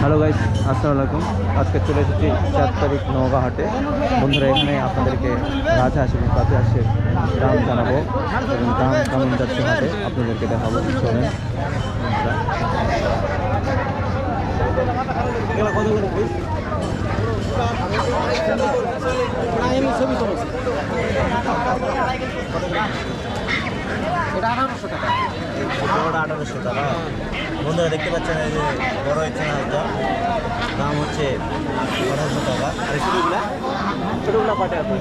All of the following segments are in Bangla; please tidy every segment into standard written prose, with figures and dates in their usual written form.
হ্যালো গাইস, আসসালামু আলাইকুম। আজকে চলে এসেছি 4 তারিখ নওগাঁ হাটে। বন্ধুরা, এখানে আপনাদেরকে রাজহাঁস এবং পাতিহাঁসের দাম জানাবো এবং দাম কেমন যাচ্ছে হাটে আপনাদেরকে দেখাবো। চলেন এটা 1800 টাকা। বড়টা 1800 টাকা। বন্ধুরা দেখতে পাচ্ছেন এই যে বড় হচ্ছে না, এটা দাম হচ্ছে 1800 টাকা। আর ছোটোগুলা ছোটোগুলো পাটে আছে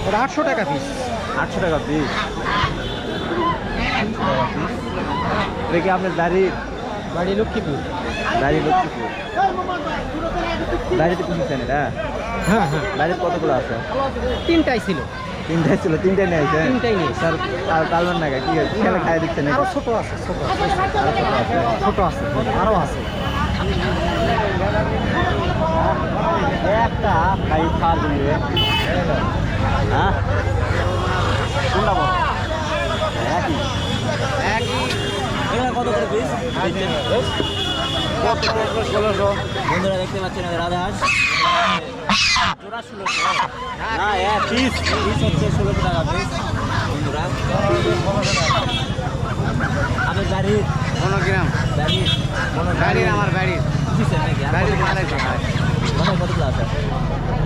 এটা 800 টাকা পিস। 800 টাকা পিস। এটা কি আপনার দাঁড়িয়ে বাড়ি লক্ষ্মীপুর। লক্ষ্মীপুর দাঁড়িতে পুষেছেন এটা? হ্যাঁ হ্যাঁ, দাঁড়িয়ে কতগুলো আছে? তিনটাই ছিল। তিনটাই ছিল, তিনটাই নিয়ে আসে। তিনটাই নিয়ে স্যার আর পারবেন না কি খেলে খাই দিচ্ছেন? আরো ছোট আছে, ছোট আছে, ছোট আছে, আরো আছে। একটা খাই খাওয়ার জন্য হ্যাঁ কোনটা বড়? একই এগুলো কত করে পিস? 1600। বন্ধুরা দেখতে পাচ্ছেন রাজহাঁস জোড়া 1600 না, এক পিস পিস হচ্ছে 1600 টাকা পিস। বন্ধুরা আমি বাড়ির 15 গ্রাম বাড়ির বাড়ির, আমার বাড়ির বুঝছেন নাকি? আর বাড়ির কতগুলো মালাই আছে? খায়। মানে কতগুলো আছে?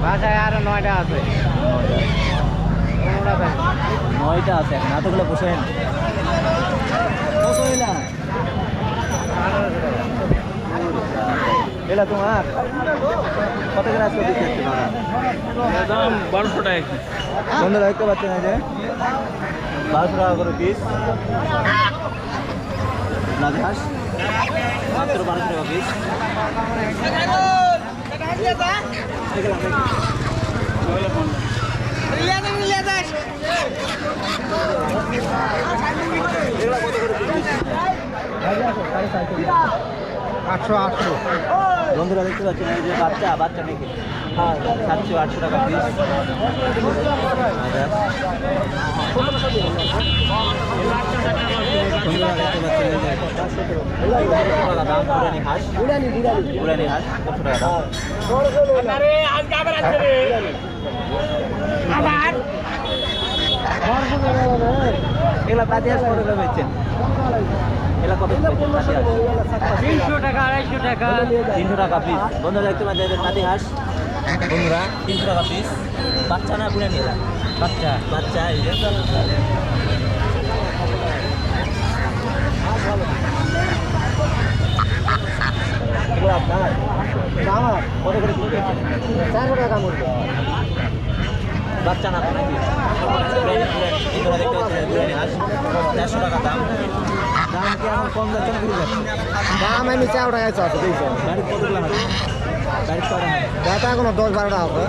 বাসায় আরো 9টা আছে। 15টা আছে। 9টা আছে। এখন এতগুলো পোষেন কত হইলা? এটা তোমার কত করে আজকে দিচ্ছে দাদা? দাম 1200 টাকা। বন্ধুরা দেখতে পাচ্ছেন এই যে 1200 টাকা করে পিস রাজহাঁস, মাত্র 1200 টাকা পিস। এগুলো কত করে পিস? 800। বন্ধুরা দেখতে পাচ্ছেন এই যে বাচ্চা নাকি? হ্যাঁ, 700-800 টাকা পিস। বন্ধুরা দেখতে পাচ্ছেন এই যে 500 টাকা দাম পুরানি হাঁস। পুরানি হাঁস 500 টাকা দাম। এগুলা পাতি হাঁস কত করে বেচছেন? এগুলা কত করে বেচছেন পাতি হাঁস? 300 টাকা, 250 টাকা। 300 টাকা পিস। বন্ধুরা দেখতে পাচ্ছেন এই যে পাতি হাঁস। বন্ধুরা 300 টাকা পিস। বাচ্চা না পুরানি? এরা বাচ্চা বাচ্চা এই যে এগুলো আপনার আমার কত করে পিস বেচছেন? 400 টাকা মূল্য। বাচ্চা না তো নাকি? বন্ধুরা দেখতে পাচ্ছেন পুরানি হাঁস 400 টাকা দাম। দাম কি এখন কম যাচ্ছে না বেড়ে যাচ্ছে? দাম আমি 4 টাকায় চাচ্ছি, 200। গাড়ির কতগুলো হাঁস? গাড়ির কটা হাঁস? দাতা এখনো 10-12টা আছে।